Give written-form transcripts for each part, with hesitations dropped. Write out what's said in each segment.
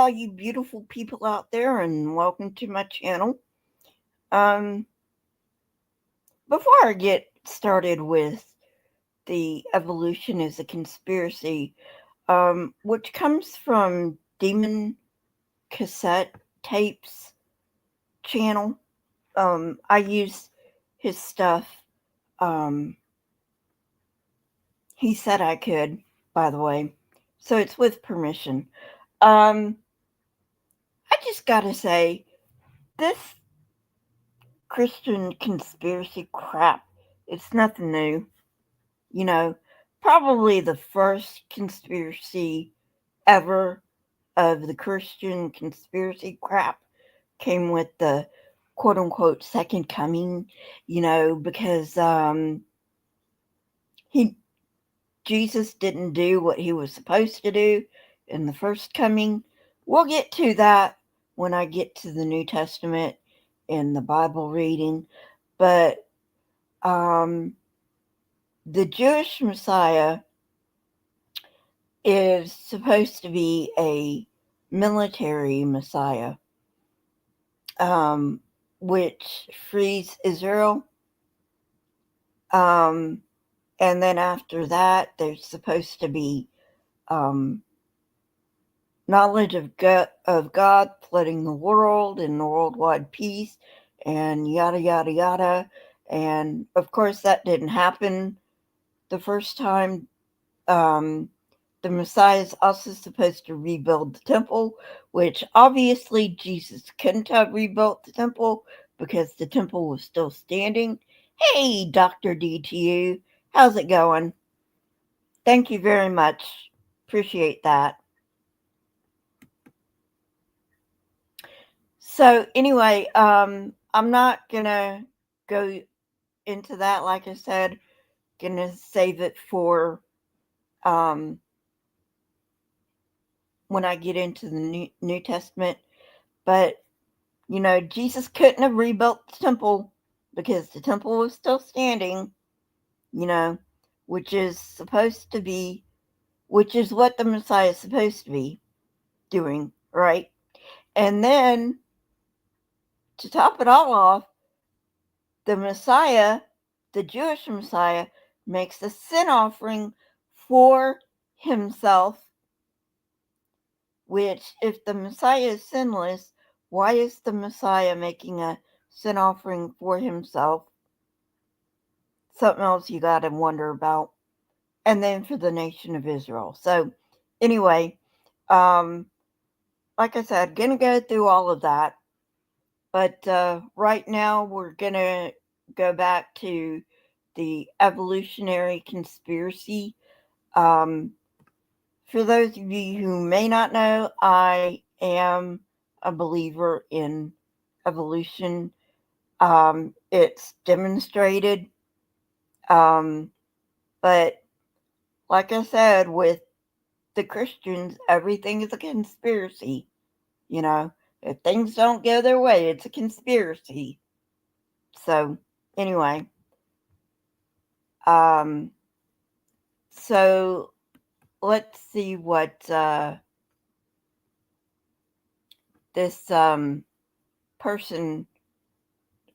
all you beautiful people out there, and welcome to my channel. Um, Before I get started with the evolution as a conspiracy, which comes from Demon Cassette Tapes channel, I use his stuff. Um, he said I could, by the way, so it's with permission. Um, I just gotta say, this Christian conspiracy crap. It's nothing new. You know, probably the first conspiracy ever of the Christian conspiracy crap came with the quote unquote second coming, because he Jesus didn't do what he was supposed to do in the first coming. We'll get to that when I get to the New Testament and the Bible reading. But um, the Jewish Messiah is supposed to be a military Messiah, um, which frees Israel. Um, and then after that, there's supposed to be um, knowledge of God flooding the world and worldwide peace and yada, yada, yada. And of course, that didn't happen the first time. The Messiah is also supposed to rebuild the temple, which obviously Jesus couldn't have rebuilt the temple because the temple was still standing. Hey, Dr. DTU, how's it going? Thank you very much. Appreciate that. So anyway, I'm not gonna go into that. Like I said, gonna save it for um, when I get into the New Testament. But Jesus couldn't have rebuilt the temple because the temple was still standing. You know, which is supposed to be, which is what the Messiah is supposed to be doing, right? And then to top it all off, the Messiah, the Jewish Messiah, makes a sin offering for himself, which, if the Messiah is sinless, why is the Messiah making a sin offering for himself? Something else you got to wonder about. And then for the nation of Israel. So, anyway, um, like I said, gonna go through all of that. But right now, we're gonna go back to the evolutionary conspiracy. Um, for those of you who may not know, I am a believer in evolution. It's demonstrated. But like I said, with the Christians, everything is a conspiracy. You know, if things don't go their way, it's a conspiracy. So, anyway, um, so let's see what this person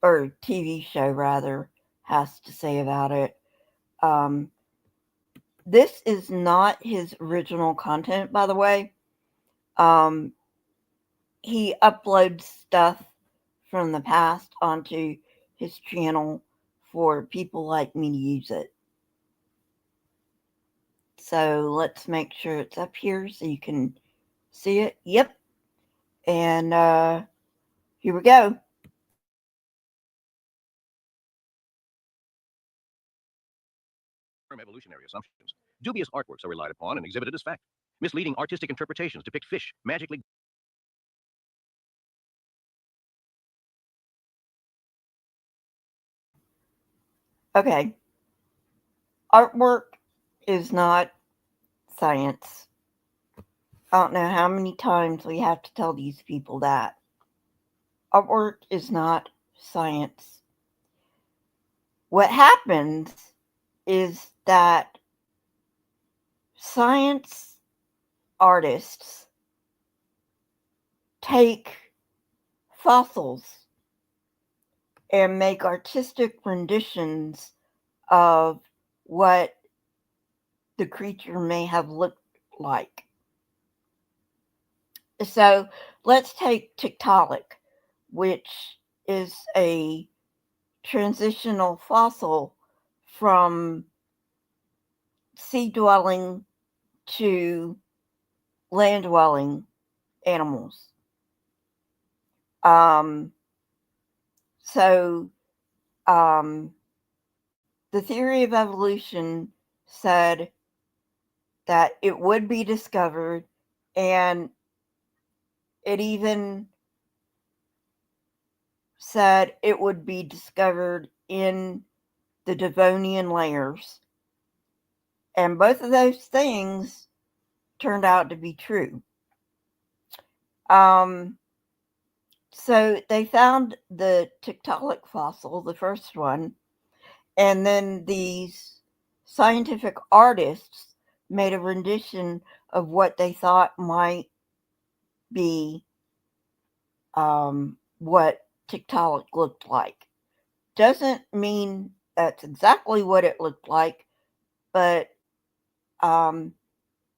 or TV show rather has to say about it. Um, this is not his original content, by the way. Um, he uploads stuff from the past onto his channel for people like me to use it. So let's make sure it's up here so you can see it. Yep. And here we go. Evolutionary assumptions. Dubious artworks are relied upon and exhibited as fact. Misleading artistic interpretations depict fish magically. Okay. Artwork is not science. I don't know how many times we have to tell these people that. Artwork is not science. What happens is that science artists take fossils and make artistic renditions of what the creature may have looked like. So let's take Tiktaalik, which is a transitional fossil from sea-dwelling to land-dwelling animals. The theory of evolution said that it would be discovered, and it even said it would be discovered in the Devonian layers. And both of those things turned out to be true. So they found the Tiktaalik fossil, the first one, and then these scientific artists made a rendition of what they thought might be what Tiktaalik looked like. Doesn't mean that's exactly what it looked like, but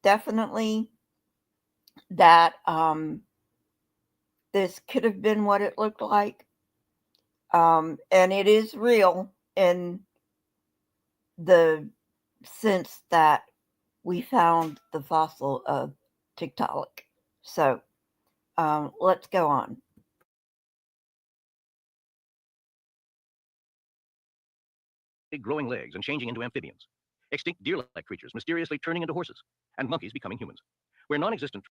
definitely that this could have been what it looked like. And it is real in the sense that we found the fossil of Tiktaalik. So let's go on. Growing legs and changing into amphibians. Extinct deer-like creatures mysteriously turning into horses. And monkeys becoming humans. Where non-existent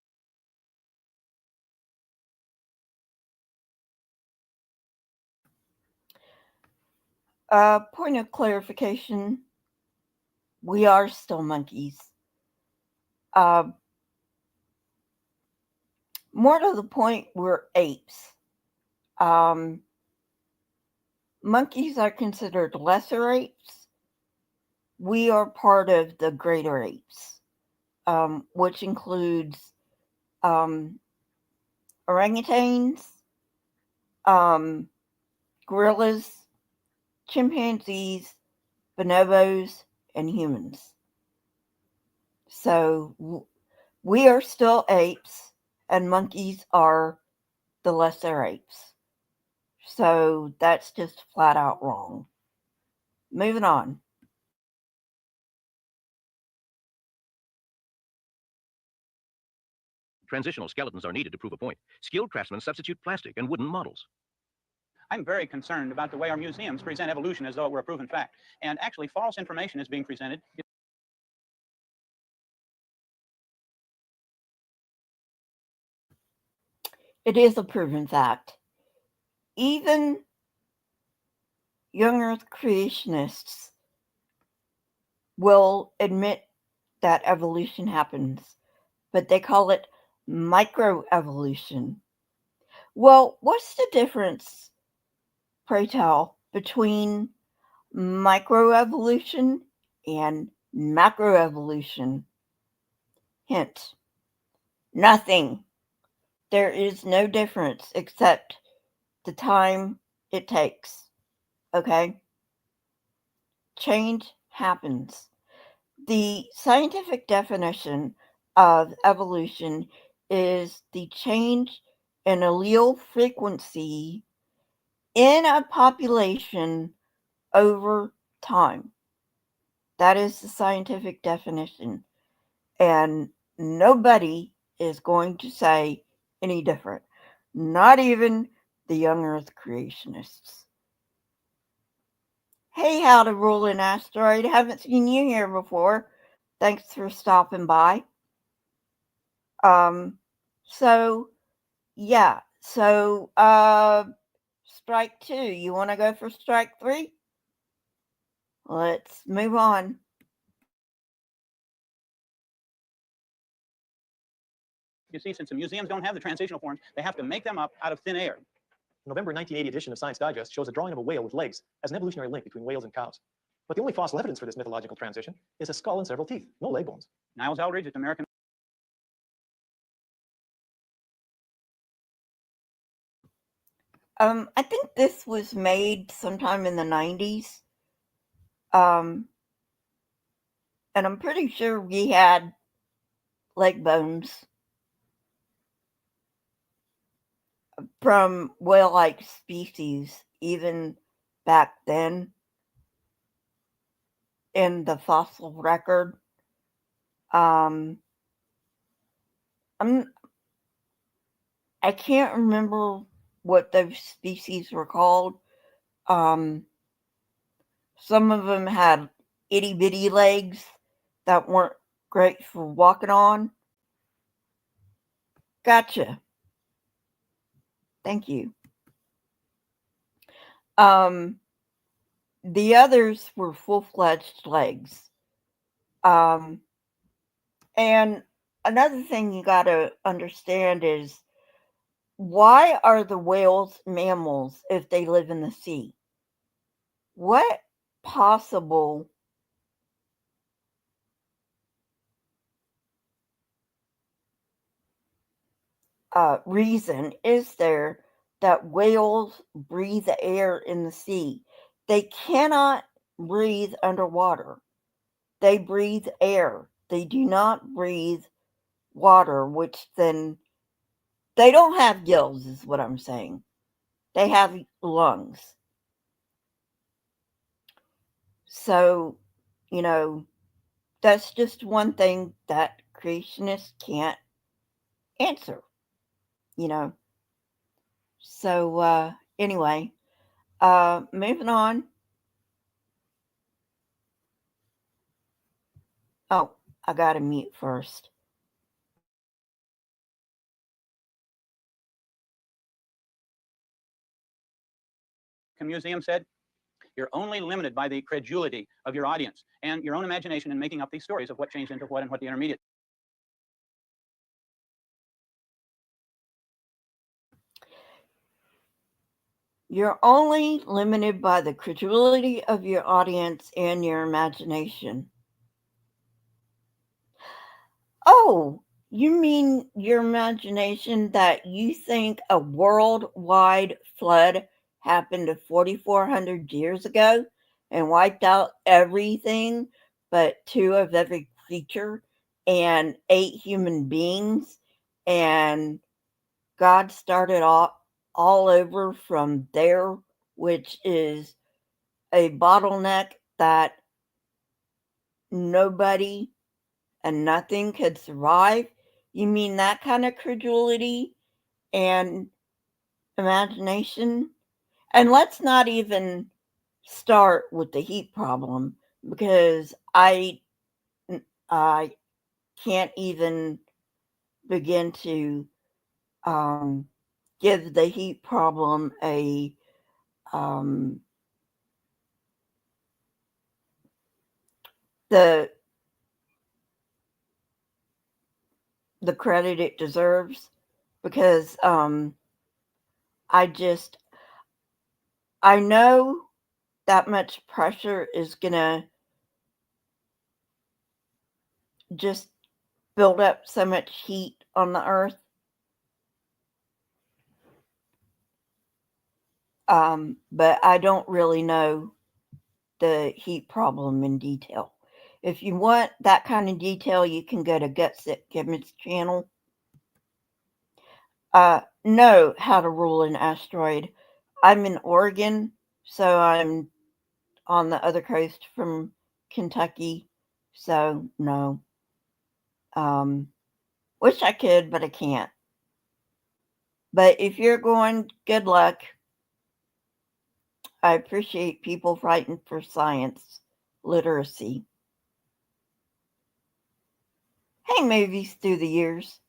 point of clarification, we are still monkeys. More to the point, we're apes. Monkeys are considered lesser apes. We are part of the greater apes, which includes orangutans, gorillas, chimpanzees, bonobos, and humans. So we are still apes, and monkeys are the lesser apes. So that's just flat out wrong. Moving on. transitional skeletons are needed to prove a point. Skilled craftsmen substitute plastic and wooden models. I'm very concerned about the way our museums present evolution as though it were a proven fact. And actually, false information is being presented. It is a proven fact. Even young Earth creationists will admit that evolution happens, but they call it microevolution. Well, what's the difference, pray tell, between microevolution and macroevolution? Hint, nothing. There is no difference except the time it takes. Okay? Change happens. The scientific definition of evolution is the change in allele frequency in a population over time. That is the scientific definition. And nobody is going to say any different. Not even the young Earth creationists. Hey, how to rule an asteroid. Haven't seen you here before. Thanks for stopping by. So strike 2. You want to go for strike 3? Let's move on. You see, since the museums don't have the transitional forms, they have to make them up out of thin air. The November 1980 edition of Science Digest shows a drawing of a whale with legs as an evolutionary link between whales and cows. But the only fossil evidence for this mythological transition is a skull and several teeth, no leg bones. Niles Eldridge at the American I think this was made sometime in the 90s. And I'm pretty sure we had leg bones from whale-like species even back then in the fossil record. I can't remember what those species were called. Some of them had itty-bitty legs that weren't great for walking on. Gotcha. Thank you. The others were full-fledged legs. And another thing you got to understand is, why are the whales mammals if they live in the sea? What possible reason is there that whales breathe air in the sea? They cannot breathe underwater. They breathe air. They do not breathe water, which then they don't have gills, is what I'm saying. They have lungs. So, that's just one thing that creationists can't answer, So, anyway, moving on. Oh, I gotta mute first. Museum said, you're only limited by the credulity of your audience and your own imagination in making up these stories of what changed into what and what the intermediate. You're only limited by the credulity of your audience and your imagination. Oh, you mean your imagination that you think a worldwide flood happened 4,400 years ago and wiped out everything but 2 of every creature and 8 human beings, and God started all over from there, which is a bottleneck that nobody and nothing could survive? You mean that kind of credulity and imagination? And let's not even start with the heat problem, because I can't even begin to give the heat problem a the credit it deserves, because I know that much pressure is gonna just build up so much heat on the earth. But I don't really know the heat problem in detail. If you want that kind of detail, you can go to Gutsick Gibbons' channel. No, how to rule an asteroid. I'm in Oregon, so I'm on the other coast from Kentucky, so no. Wish I could, but I can't. But if you're going, good luck. I appreciate people fighting for science literacy. Hey, movies through the years.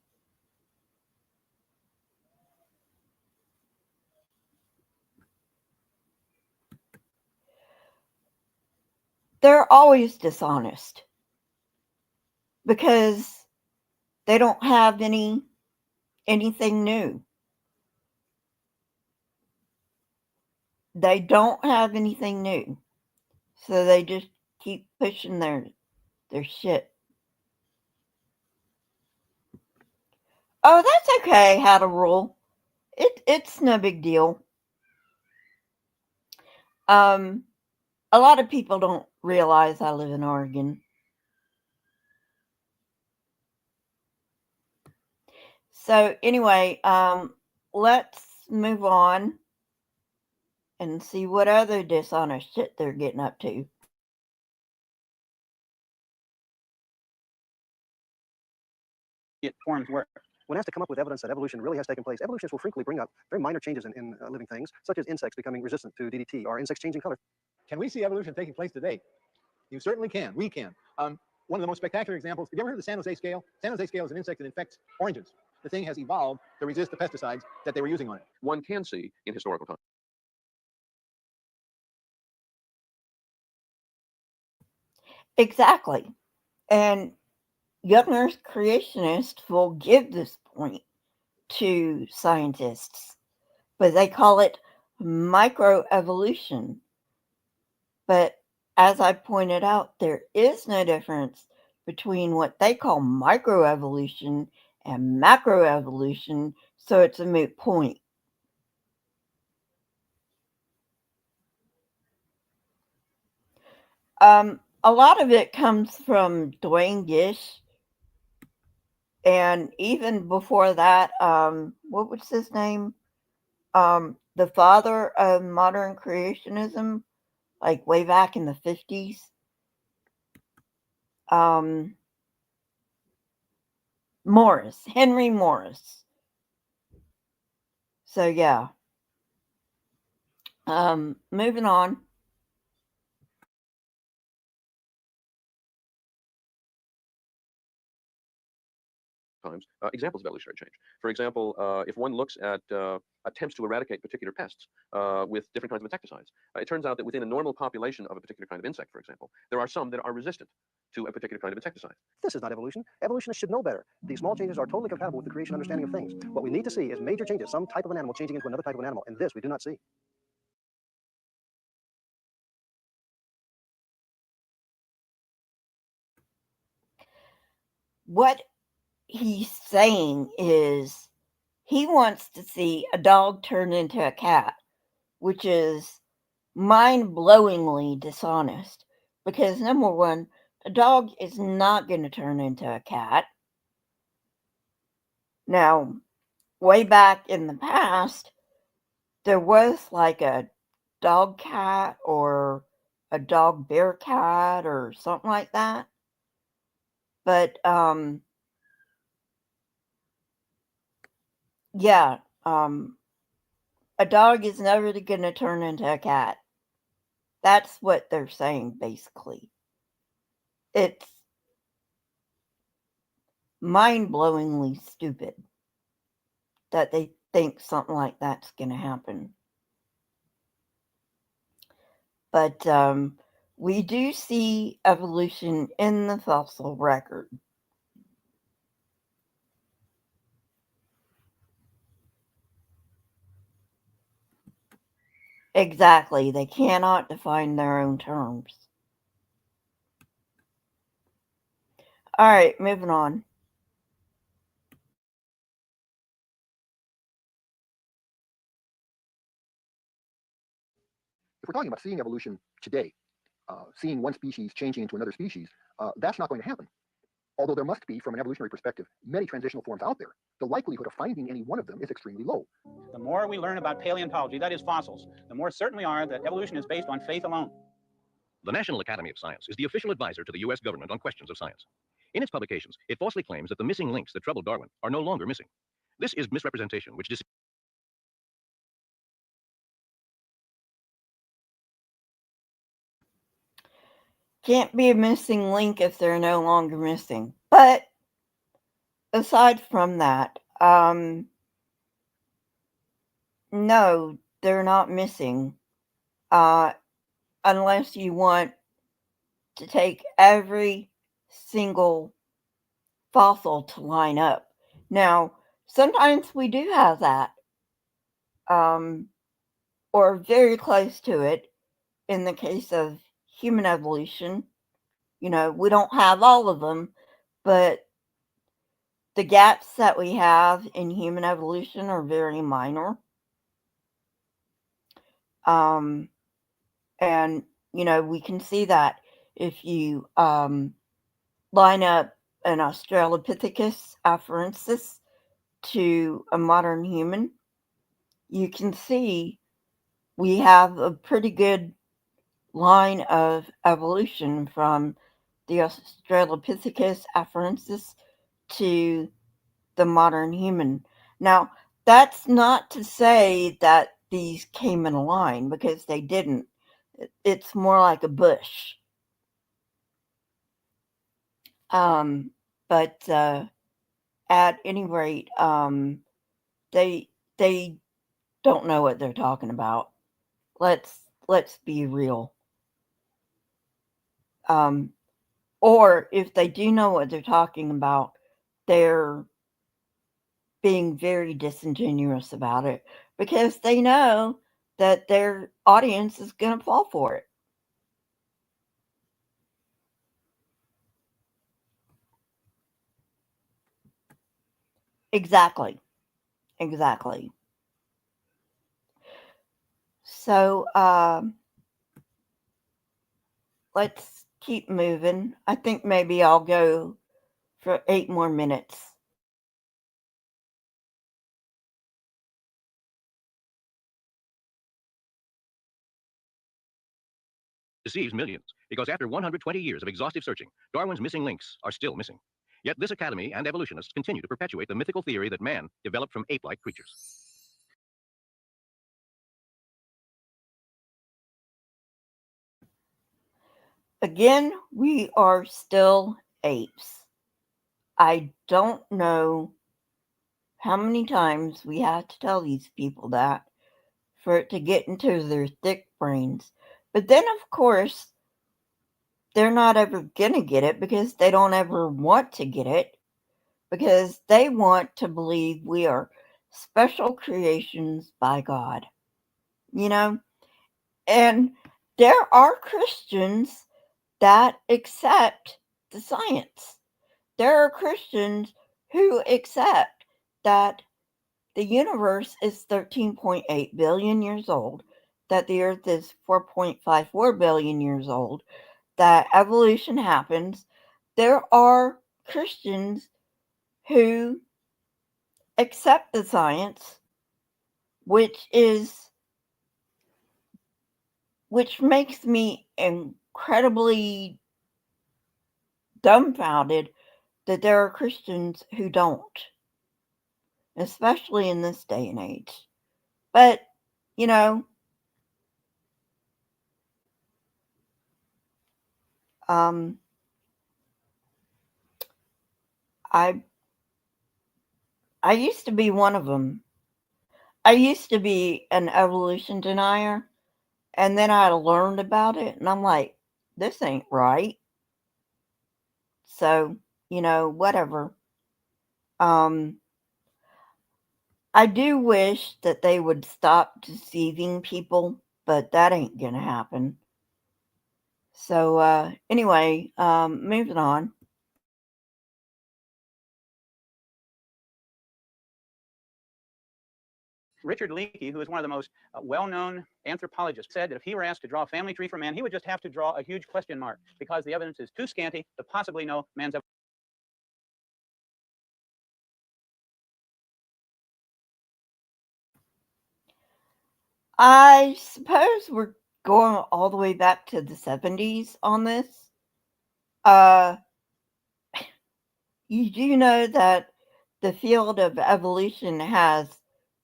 They're always dishonest because they don't have anything new. They don't have anything new. So they just keep pushing their shit. Oh, that's okay, how to rule. It's no big deal. A lot of people don't realize I live in Oregon. So anyway, let's move on and see what other dishonest shit they're getting up to. Forms work. When asked to come up with evidence that evolution really has taken place, evolutionists will frequently bring up very minor changes in living things, such as insects becoming resistant to DDT or insects changing color. Can we see evolution taking place today? You certainly can. We can. One of the most spectacular examples, have you ever heard of the San Jose scale? San Jose scale is an insect that infects oranges. The thing has evolved to resist the pesticides that they were using on it. One can see in historical time. Exactly. And young Earth creationists will give this point to scientists, but they call it microevolution. But as I pointed out, there is no difference between what they call microevolution and macroevolution, so it's a moot point. A lot of it comes from Dwayne Gish, and even before that, what was his name? The father of modern creationism, like way back in the 50s. Henry Morris. So yeah. Moving on. Times examples of evolutionary change. For example, if one looks at attempts to eradicate particular pests with different kinds of insecticides, it turns out that within a normal population of a particular kind of insect, for example, there are some that are resistant to a particular kind of insecticide. This is not evolution. Evolutionists should know better. These small changes are totally compatible with the creation understanding of things. What we need to see is major changes, some type of an animal changing into another type of an animal, and this we do not see. What he's saying is he wants to see a dog turn into a cat, which is mind-blowingly dishonest. Because number one, a dog is not going to turn into a cat. Now, way back in the past, there was like a dog cat or a dog bear cat or something like that. But, yeah, a dog is never going to turn into a cat. That's what they're saying, basically. It's mind-blowingly stupid that they think something like that's going to happen. But we do see evolution in the fossil record. Exactly. They cannot define their own terms. All right, moving on. If we're talking about seeing evolution today, seeing one species changing into another species, that's not going to happen. Although there must be, from an evolutionary perspective, many transitional forms out there, the likelihood of finding any one of them is extremely low. The more we learn about paleontology, that is fossils, the more certain we are that evolution is based on faith alone. The National Academy of Science is the official advisor to the U.S. government on questions of science. In its publications, it falsely claims that the missing links that troubled Darwin are no longer missing. This is misrepresentation, which Can't be a missing link if they're no longer missing. But aside from that, no, they're not missing. Unless you want to take every single fossil to line up. Now, sometimes we do have that, or very close to it. In the case of human evolution, we don't have all of them, but the gaps that we have in human evolution are very minor. And, we can see that if you line up an Australopithecus afarensis to a modern human, you can see we have a pretty good line of evolution from the Australopithecus afarensis to the modern human. Now, that's not to say that these came in a line, because they didn't. It's more like a bush. But at any rate, they don't know what they're talking about. Let's be real. Or if they do know what they're talking about, they're being very disingenuous about it, because they know that their audience is going to fall for it. Exactly. So let's keep moving. I think maybe I'll go for 8 more minutes. Deceives millions, because after 120 years of exhaustive searching, Darwin's missing links are still missing. Yet this academy and evolutionists continue to perpetuate the mythical theory that man developed from ape-like creatures. Again, we are still apes. I don't know how many times we have to tell these people that for it to get into their thick brains. But then, of course, they're not ever going to get it, because they don't ever want to get it, because they want to believe we are special creations by God. And there are Christians that accept the science. There are Christians who accept that the universe is 13.8 billion years old, that the Earth is 4.54 billion years old, that evolution happens. There are Christians who accept the science, which makes me incredibly dumbfounded that there are Christians who don't, especially in this day and age. But, I used to be one of them. I used to be an evolution denier, and then I learned about it, and I'm like, this ain't right. So, whatever. I do wish that they would stop deceiving people, but that ain't gonna happen. So, anyway, moving on. Richard Leakey, who is one of the most well-known anthropologists, said that if he were asked to draw a family tree for man, he would just have to draw a huge question mark, because the evidence is too scanty to possibly know man's evolution. I suppose we're going all the way back to the 70s on this. You do know that the field of evolution has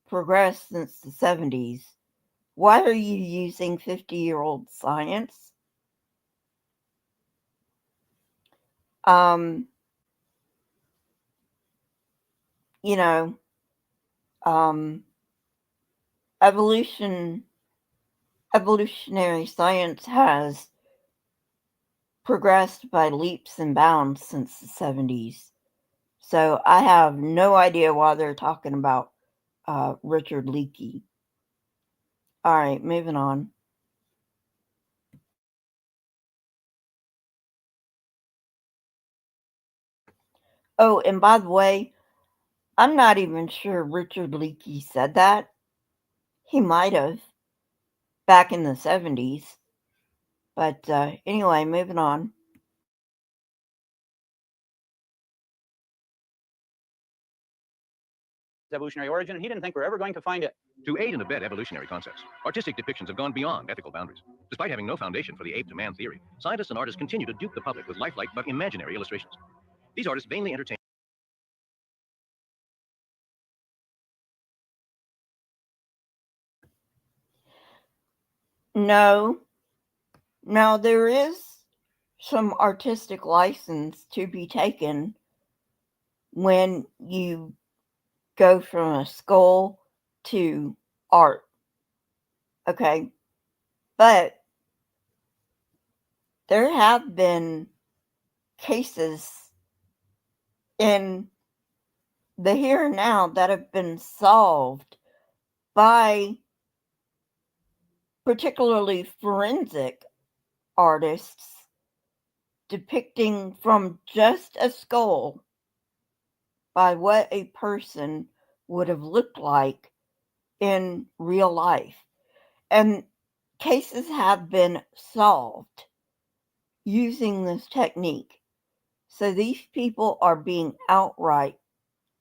progressed since the 70s. Why are you using 50-year-old science? Evolutionary science has progressed by leaps and bounds since the 70s. So I have no idea why they're talking about Richard Leakey. All right, moving on. Oh, and by the way, I'm not even sure Richard Leakey said that. He might have back in the 70s. But anyway, moving on. Evolutionary origin, and he didn't think we're ever going to find it. To aid and abet evolutionary concepts, artistic depictions have gone beyond ethical boundaries. Despite having no foundation for the ape-to-man theory, scientists and artists continue to dupe the public with lifelike but imaginary illustrations. These artists vainly entertain. No. Now, there is some artistic license to be taken when you go from a skull to art. Okay? But there have been cases in the here and now that have been solved by particularly forensic artists depicting from just a skull by what a person would have looked like in real life. And cases have been solved using this technique. So these people are being outright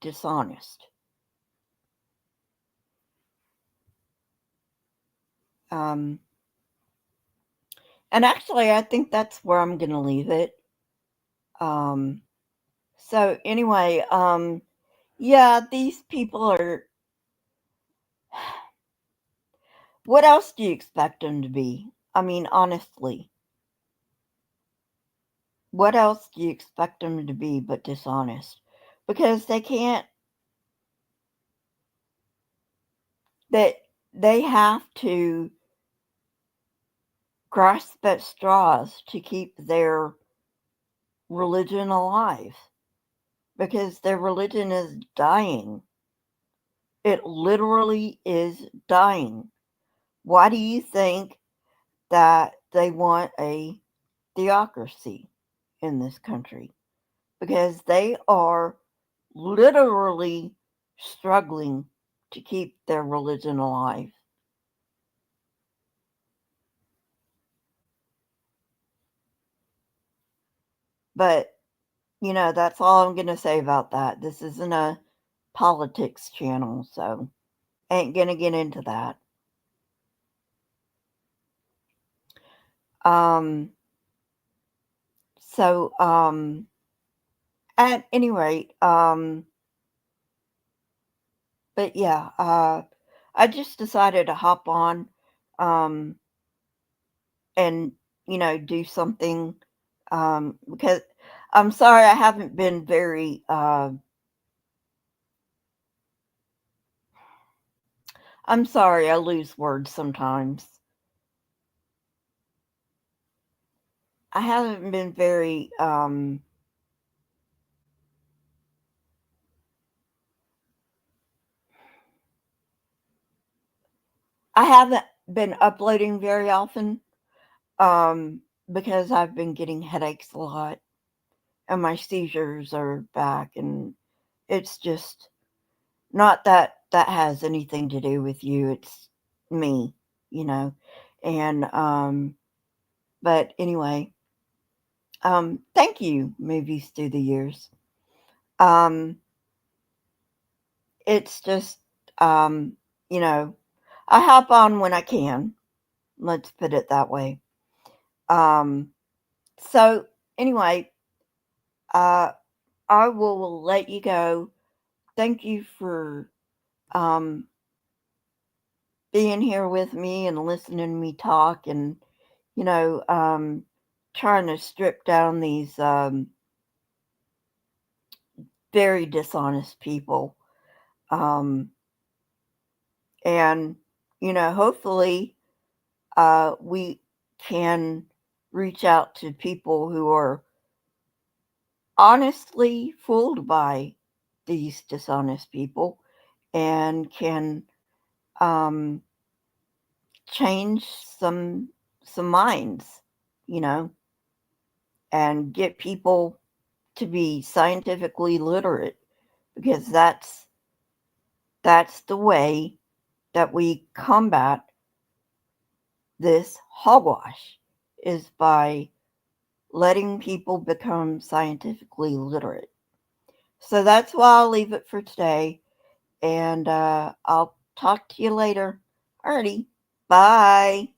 dishonest. And actually, I think that's where I'm going to leave it. So anyway, yeah, these people are... What else do you expect them to be? I mean, honestly. What else do you expect them to be but dishonest? Because they can't... They have to grasp at straws to keep their religion alive. Because their religion is dying. It literally is dying. Why do you think that they want a theocracy in this country? Because they are literally struggling to keep their religion alive. But, you know, that's all I'm going to say about that. This isn't a politics channel, so ain't going to get into that. At any rate, but yeah, I just decided to hop on, and, you know, do something, because I'm sorry I haven't been very, I'm sorry, I lose words sometimes. I haven't been very, I haven't been uploading very often, because I've been getting headaches a lot, and my seizures are back, and it's just not that that has anything to do with you. It's me, you know, and, but anyway, thank you, movies through the years. It's just, you know, I hop on when I can. Let's put it that way. So anyway, I will let you go. Thank you for being here with me and listening to me talk, and, you know, trying to strip down these very dishonest people. And, you know, hopefully we can reach out to people who are honestly fooled by these dishonest people and can change some minds, you know, and get people to be scientifically literate, because that's the way that we combat this hogwash. is by letting people become scientifically literate. So that's why I'll leave it for today. And I'll talk to you later. Alrighty. Bye.